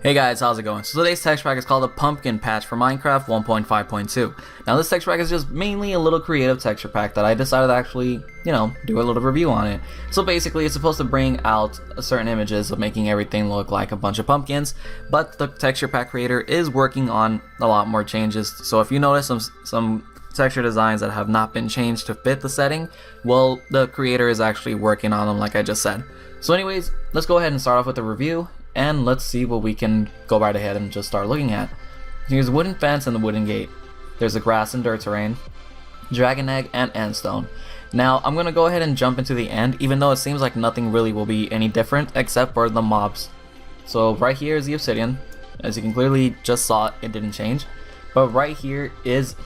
Hey guys, how's it going? So today's texture pack is called a Pumpkin Patch for Minecraft 1.5.2. Now this texture pack is just mainly a little creative texture pack that I decided to actually, do a little review on it. So basically it's supposed to bring out certain images of making everything look like a bunch of pumpkins, but the texture pack creator is working on a lot more changes. So if you notice some texture designs that have not been changed to fit the setting, well, the creator is actually working on them like I just said. So anyways, let's go ahead and start off with the review. And let's see what we can go right ahead and just start looking at. Here's a wooden fence and the wooden gate. There's a grass and dirt terrain, dragon egg, and end stone. Now I'm gonna go ahead and jump into the end, even though it seems like nothing really will be any different except for the mobs. So right here is the obsidian. As you can clearly just saw, it didn't change. But right here is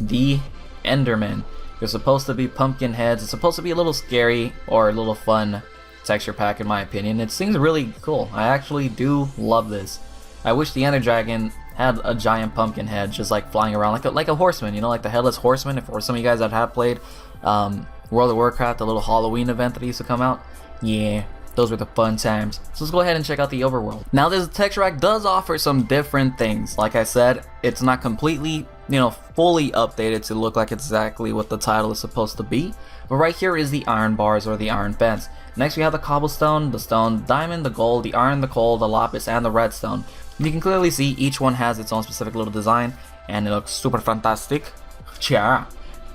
the enderman. They're supposed to be pumpkin heads. It's supposed to be a little scary or a little fun texture pack in my opinion. It seems really cool. I actually do love this. I wish the Ender Dragon had a giant pumpkin head just like flying around like a horseman, like the headless horseman. If for some of you guys that have played World of Warcraft, the little Halloween event that used to come out, yeah, those were the fun times. So let's go ahead and check out the overworld. Now this texture pack does offer some different things. Like I said, it's not completely fully updated to look like exactly what the title is supposed to be, but right here is the iron bars or the iron fence. Next we have the cobblestone, the stone, diamond, the gold, the iron, the coal, the lapis, and the redstone. You can clearly see each one has its own specific little design, and it looks super fantastic. Yeah.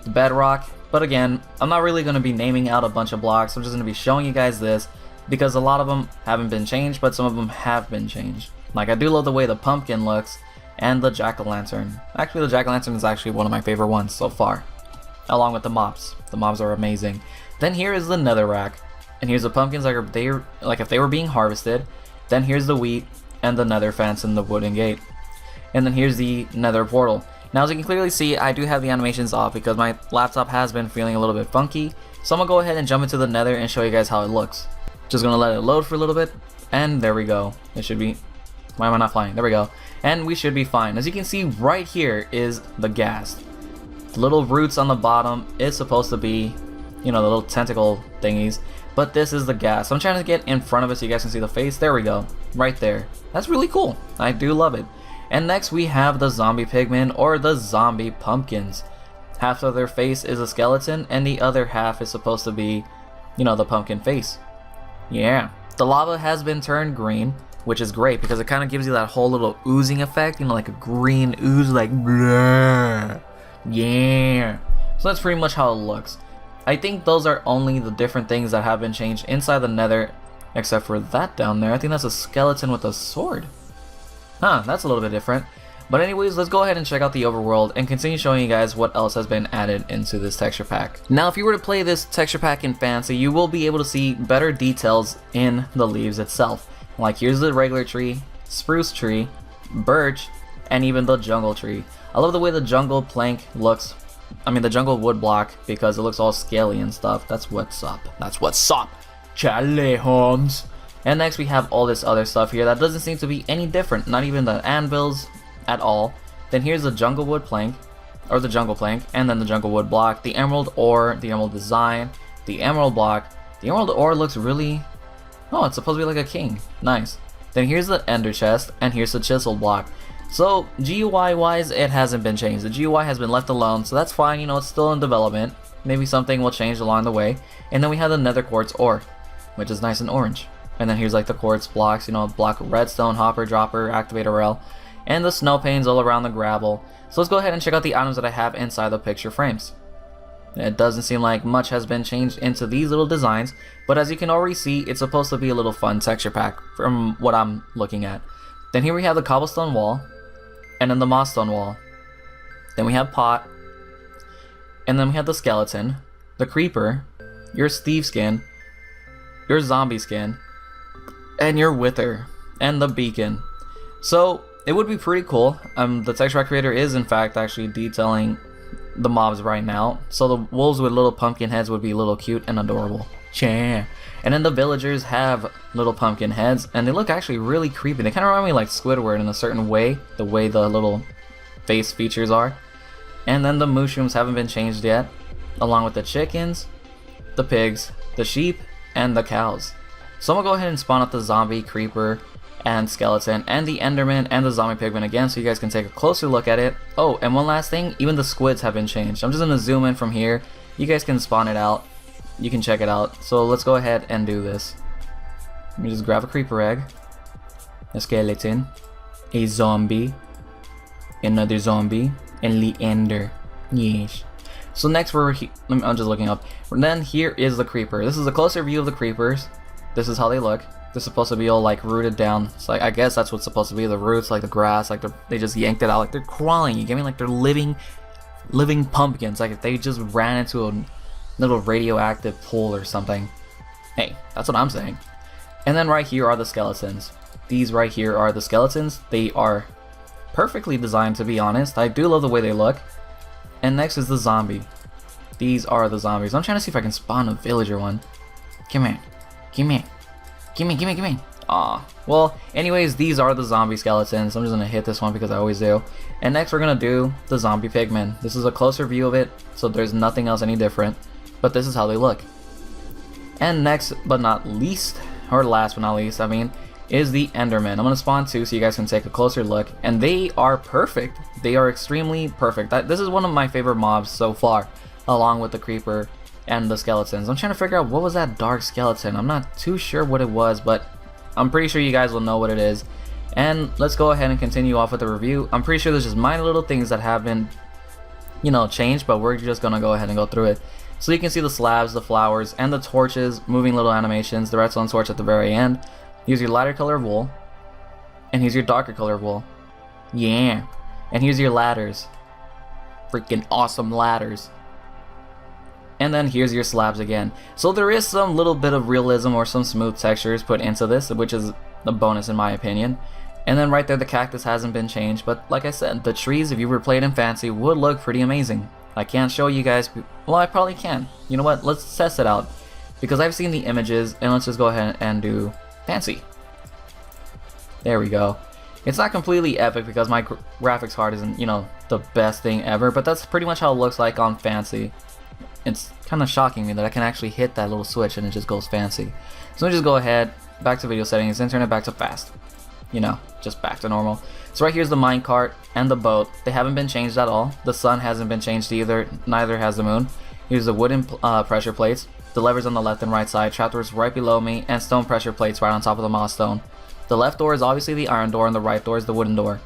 The bedrock, but again, I'm not really going to be naming out a bunch of blocks. I'm just going to be showing you guys this because a lot of them haven't been changed, but some of them have been changed. Like I do love the way the pumpkin looks, and the jack-o'-lantern. Actually, the jack-o'-lantern is actually one of my favorite ones so far, along with the mobs. The mobs are amazing. Then here is the nether rack. And here's the pumpkins like if they were being harvested. Then here's the wheat and the nether fence and the wooden gate. And then here's the nether portal. Now as you can clearly see, I do have the animations off because my laptop has been feeling a little bit funky. So I'm gonna go ahead and jump into the nether and show you guys how it looks. Just gonna let it load for a little bit. And there we go. It should be... Why am I not flying? There we go. And we should be fine. As you can see right here is the ghast. The little roots on the bottom is supposed to be, the little tentacle thingies. But this is the ghast. So I'm trying to get in front of it so you guys can see the face. There we go. Right there. That's really cool. I do love it. And next we have the zombie pigmen or the zombie pumpkins. Half of their face is a skeleton and the other half is supposed to be, the pumpkin face. Yeah. The lava has been turned green, which is great because it kind of gives you that whole little oozing effect, like a green ooze, like bleh. Yeah. So that's pretty much how it looks. I think those are only the different things that have been changed inside the nether, except for that down there. I think that's a skeleton with a sword. Huh, that's a little bit different. But anyways, let's go ahead and check out the overworld and continue showing you guys what else has been added into this texture pack. Now, if you were to play this texture pack in Fancy, you will be able to see better details in the leaves itself. Like here's the regular tree, spruce tree, birch, and even the jungle tree. I love the way the jungle plank looks. The jungle wood block, because it looks all scaly and stuff. That's what's up. That's what's up, Charlie Holmes. And next we have all this other stuff here that doesn't seem to be any different. Not even the anvils at all. Then here's the jungle wood plank, or the jungle plank, and then the jungle wood block, the emerald ore, the emerald design, the emerald block. The emerald ore looks really... Oh, it's supposed to be like a king. Nice. Then here's the ender chest, and here's the chisel block. So GUI wise, it hasn't been changed. The GUI has been left alone, so that's fine. It's still in development. Maybe something will change along the way. And then we have the nether quartz ore, which is nice and orange. And then here's like the quartz blocks, block of redstone, hopper, dropper, activator rail, and the snow panes all around the gravel. So let's go ahead and check out the items that I have inside the picture frames. It doesn't seem like much has been changed into these little designs, but as you can already see, it's supposed to be a little fun texture pack from what I'm looking at. Then here we have the cobblestone wall, and then the moss stone wall. Then we have pot, and then we have the skeleton, the creeper, your Steve skin, your zombie skin, and your wither, and the beacon. So it would be pretty cool. The texture pack creator is in fact actually detailing the mobs right now. So the wolves with little pumpkin heads would be a little cute and adorable. Yeah. And then the villagers have little pumpkin heads, and they look actually really creepy. They kind of remind me like Squidward in a certain way, the way the little face features are. And then the mushrooms haven't been changed yet, along with the chickens, the pigs, the sheep, and the cows. So I'm gonna go ahead and spawn up the zombie, creeper, and skeleton, and the enderman, and the zombie pigman again, so you guys can take a closer look at it. Oh, and one last thing, even the squids have been changed. I'm just gonna zoom in from here. You guys can spawn it out. You can check it out. So let's go ahead and do this. Let me just grab a creeper egg, a skeleton, a zombie, another zombie, and the ender. Yes. So next I'm just looking up. Then here is the creeper. This is a closer view of the creepers. This is how they look. They're supposed to be all like rooted down. It's like, I guess that's what's supposed to be, the roots, like the grass, like they just yanked it out, like they're crawling. You get me? Like they're living pumpkins. Like if they just ran into a little radioactive pool or something. Hey, that's what I'm saying. And then right here are the skeletons. These right here are the skeletons. They are perfectly designed, to be honest. I do love the way they look. And next is the zombie. These are the zombies. I'm trying to see if I can spawn a villager one. Come here. Come here. Gimme. Aw. Well, anyways, these are the zombie skeletons. I'm just gonna hit this one because I always do. And next we're gonna do the zombie pigmen. This is a closer view of it, so there's nothing else any different. But this is how they look. And next but not least, or last but not least, I mean, is the enderman. I'm gonna spawn two so you guys can take a closer look. And they are perfect. They are extremely perfect. This is one of my favorite mobs so far, along with the creeper and the skeletons. I'm trying to figure out what was that dark skeleton. I'm not too sure what it was, but I'm pretty sure you guys will know what it is. And let's go ahead and continue off with the review. I'm pretty sure there's just minor little things that have been, changed, but we're just gonna go ahead and go through it. So you can see the slabs, the flowers, and the torches, moving little animations, the redstone torch at the very end. Here's your lighter color of wool, and here's your darker color of wool. Yeah. And here's your ladders. Freaking awesome ladders. And then here's your slabs again. So there is some little bit of realism or some smooth textures put into this, which is a bonus in my opinion. And then right there, the cactus hasn't been changed, but like I said, the trees, if you were played in fancy, would look pretty amazing. I can't show you guys, well, I probably can. You know what, let's test it out, because I've seen the images, and let's just go ahead and do fancy. There we go. It's not completely epic because my graphics card isn't, the best thing ever, but that's pretty much how it looks like on fancy. It's kind of shocking me that I can actually hit that little switch and it just goes fancy. So let me just go ahead, back to video settings, and turn it back to fast. Just back to normal. So right here's the minecart and the boat. They haven't been changed at all. The sun hasn't been changed either, neither has the moon. Here's the wooden pressure plates. The levers on the left and right side, trapdoors right below me, and stone pressure plates right on top of the milestone. The left door is obviously the iron door, and the right door is the wooden door.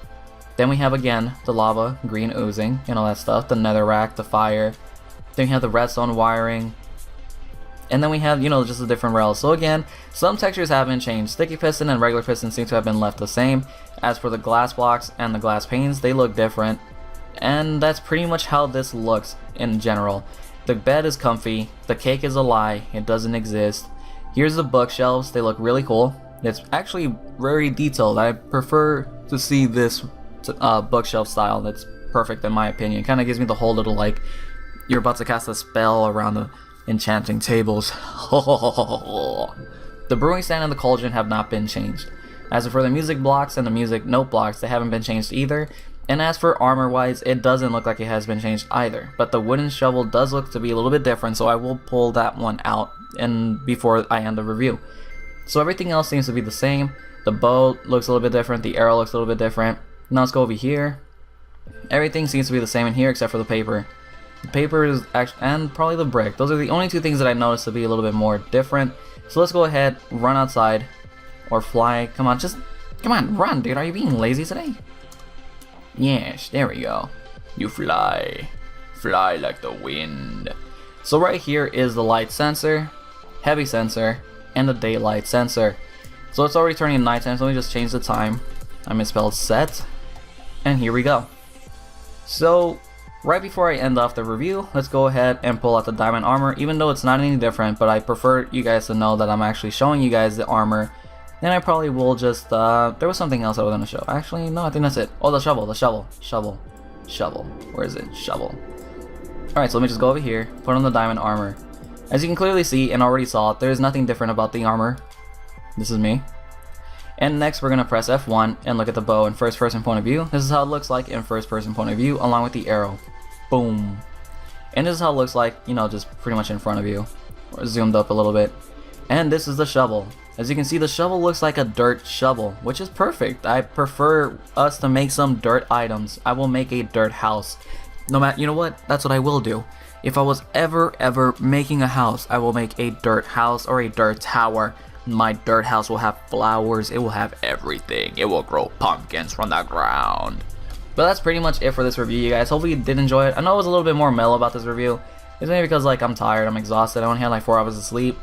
Then we have again the lava, green oozing, and all that stuff, the nether rack, the fire. Then we have the redstone wiring. And then we have, just the different rails. So again, some textures have been changed. Sticky piston and regular piston seem to have been left the same. As for the glass blocks and the glass panes, they look different. And that's pretty much how this looks in general. The bed is comfy. The cake is a lie. It doesn't exist. Here's the bookshelves. They look really cool. It's actually very detailed. I prefer to see this bookshelf style. That's perfect in my opinion. Kind of gives me the whole little like you're about to cast a spell around the enchanting tables. The brewing stand and the cauldron have not been changed. As for the music blocks and the music note blocks, they haven't been changed either. And as for armor wise, it doesn't look like it has been changed either. But the wooden shovel does look to be a little bit different, so I will pull that one out before I end the review. So everything else seems to be the same. The bow looks a little bit different, the arrow looks a little bit different. Now let's go over here. Everything seems to be the same in here except for the paper. The paper is actually, and probably the brick. Those are the only two things that I noticed to be a little bit more different. So let's go ahead, run outside, or fly. Come on, run, dude. Are you being lazy today? Yes, there we go. You fly like the wind. So right here is the light sensor, heavy sensor, and the daylight sensor. So it's already turning nighttime, so let me just change the time. I misspelled set, and here we go. So right before I end off the review, let's go ahead and pull out the diamond armor, even though it's not any different, but I prefer you guys to know that I'm actually showing you guys the armor. Then I probably will just, there was something else I was going to show. Actually, no, I think that's it. Oh, the shovel. Where is it? Shovel. Alright, so let me just go over here, put on the diamond armor. As you can clearly see, and already saw, there is nothing different about the armor. This is me. And next, we're going to press F1 and look at the bow in first person point of view. This is how it looks like in first person point of view, along with the arrow. Boom. And this is how it looks like, just pretty much in front of you. Or zoomed up a little bit. And this is the shovel. As you can see, the shovel looks like a dirt shovel, which is perfect. I prefer us to make some dirt items. I will make a dirt house. No matter, you know what? That's what I will do. If I was ever making a house, I will make a dirt house or a dirt tower. My dirt house will have flowers. It will have everything. It will grow pumpkins from the ground. But that's pretty much it for this review, you guys. Hopefully you did enjoy it. I know I was a little bit more mellow about this review. It's maybe because like I'm tired, I'm exhausted. I only had like 4 hours of sleep,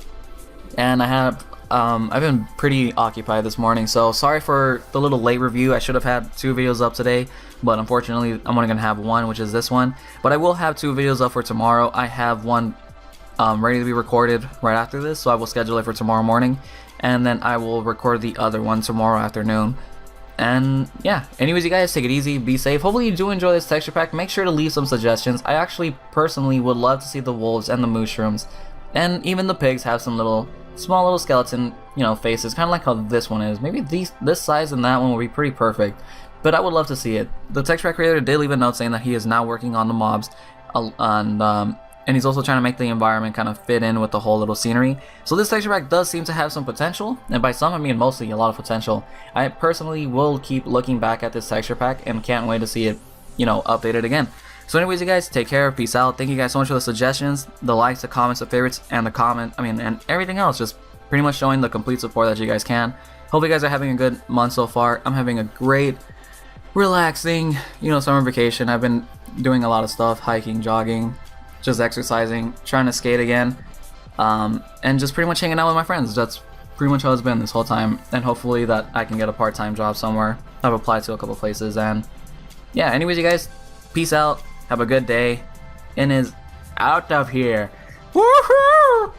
and I've been pretty occupied this morning. So sorry for the little late review. I should have had 2 videos up today, but unfortunately I'm only gonna have 1, which is this one. But I will have 2 videos up for tomorrow. I have one ready to be recorded right after this, so I will schedule it for tomorrow morning, and then I will record the other one tomorrow afternoon. And yeah, anyways, you guys, take it easy, be safe. Hopefully you do enjoy this texture pack. Make sure to leave some suggestions. I actually personally would love to see the wolves and the mushrooms, and even the pigs have some small little skeleton, you know, faces, kind of like how this one is. Maybe this size and that one will be pretty perfect, but I would love to see it. The texture pack creator did leave a note saying that he is now working on the mobs, and he's also trying to make the environment kind of fit in with the whole little scenery. So this texture pack does seem to have some potential, and by some I mean mostly a lot of potential. I personally will keep looking back at this texture pack and can't wait to see it, you know, updated again. So anyways, you guys, take care, peace out. Thank you guys so much for the suggestions, the likes, the comments, the favorites, and and everything else. Just pretty much showing the complete support that you guys can. Hope you guys are having a good month so far. I'm having a great, relaxing, you know, summer vacation. I've been doing a lot of stuff, hiking, jogging, just exercising, trying to skate again, and just pretty much hanging out with my friends. That's pretty much how it's been this whole time, and hopefully that I can get a part-time job somewhere. I've applied to a couple places, and yeah, anyways, you guys, peace out, have a good day, and is out of here. Woohoo!